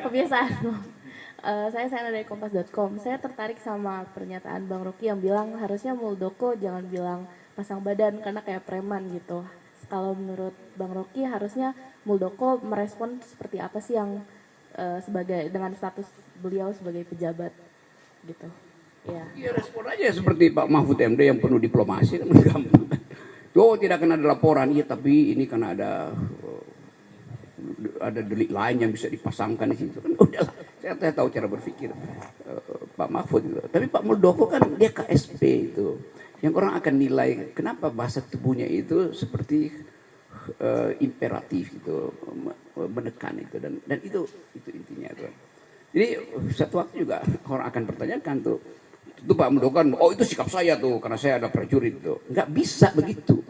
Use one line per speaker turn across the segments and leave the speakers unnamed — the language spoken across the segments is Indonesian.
kebiasaan. Saya dari kompas.com. Saya tertarik sama pernyataan Bang Rocky yang bilang harusnya Muldoko jangan bilang pasang badan karena kayak preman gitu. Kalau menurut Bang Rocky harusnya Muldoko merespon seperti apa sih yang sebagai dengan status beliau sebagai pejabat gitu. Ya.
Ya respon aja seperti Pak Mahfud MD yang penuh diplomasi kan gampang. Oh tidak kena ada laporan, iya tapi ini karena ada delik lain yang bisa dipasangkan di situ kan udahlah. Saya tahu cara berpikir Pak Mahfud itu. Tapi Pak Muldoko kan dia KSP itu. Yang orang akan nilai kenapa bahasa tubuhnya itu seperti imperatif itu, menekan itu dan itu intinya itu. Jadi satu waktu juga orang akan pertanyakan tuh, itu Pak Muldoko kan, oh itu sikap saya tuh karena saya ada prajurit tuh. Nggak bisa begitu.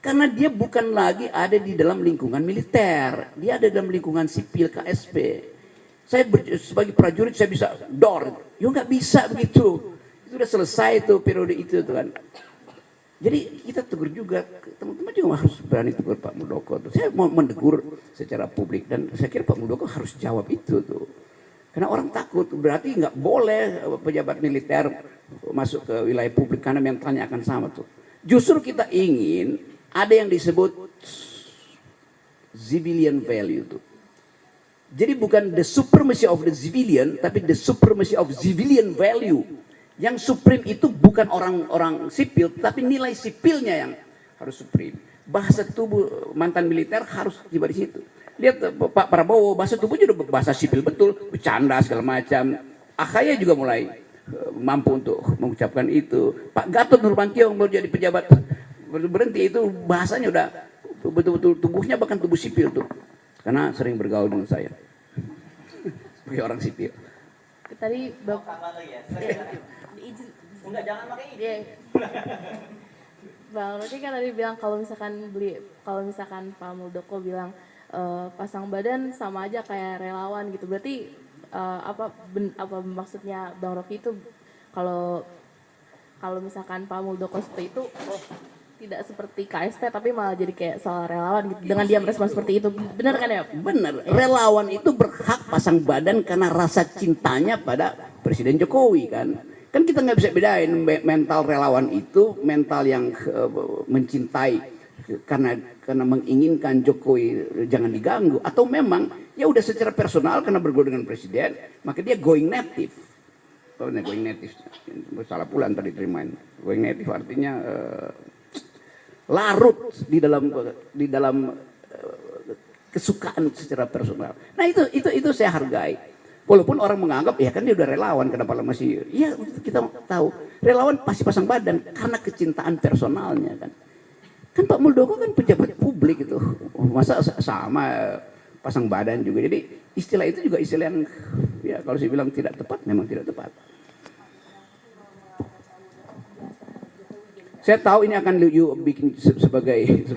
Karena dia bukan lagi ada di dalam lingkungan militer, dia ada dalam lingkungan sipil KSP. Saya sebagai prajurit saya bisa dor, ya nggak bisa begitu. Itu udah selesai tuh periode itu tuh kan. Jadi kita tegur juga, teman-teman juga harus berani tegur Pak Muldoko tuh. Saya mau menegur secara publik dan saya kira Pak Muldoko harus jawab itu tuh. Karena orang takut, berarti nggak boleh pejabat militer masuk ke wilayah publik karena mentalnya akan sama tuh. Justru kita ingin ada yang disebut civilian value tuh. Jadi bukan the supremacy of the civilian, tapi the supremacy of civilian value. Yang supreme itu bukan orang-orang sipil, tapi nilai sipilnya yang harus supreme. Bahasa tubuh mantan militer harus tiba di situ. Lihat Pak Prabowo, bahasa tubuhnya udah bahasa sipil betul, bercanda segala macam. AHY juga mulai mampu untuk mengucapkan itu. Pak Gatot Nurmantio yang baru jadi pejabat berhenti itu bahasanya udah betul-betul tubuhnya bahkan tubuh sipil tuh. Karena sering bergaul dengan saya sebagai orang sipil.
Tadi
Enggak, jangan pakai ini.
Bang Rocky kan tadi bilang kalau misalkan Pak Muldoko bilang pasang badan sama aja kayak relawan gitu. Berarti apa maksudnya Bang Rocky itu kalau misalkan Pak Muldoko seperti itu tidak seperti KSP tapi malah jadi kayak soal relawan gitu dengan dia merespon seperti itu. Benar kan ya?
Benar. Relawan itu berhak pasang badan karena rasa cintanya pada Presiden Jokowi kan. Kan kita nggak bisa bedain mental relawan itu mental yang mencintai karena menginginkan Jokowi jangan diganggu atau memang ya udah secara personal karena bergaul dengan presiden maka dia going native. Going native salah pula tadi terimain. Going native artinya larut di dalam kesukaan secara personal. Nah itu saya hargai. Walaupun orang menganggap ya kan dia udah relawan kenapa masih ya kita tahu relawan pasti pasang badan karena kecintaan personalnya kan. Kan Pak Muldoko kan pejabat publik itu. Masa sama pasang badan juga. Jadi istilah itu juga istilah yang ya kalau saya bilang tidak tepat memang tidak tepat. Saya tahu ini akan bikin sebagai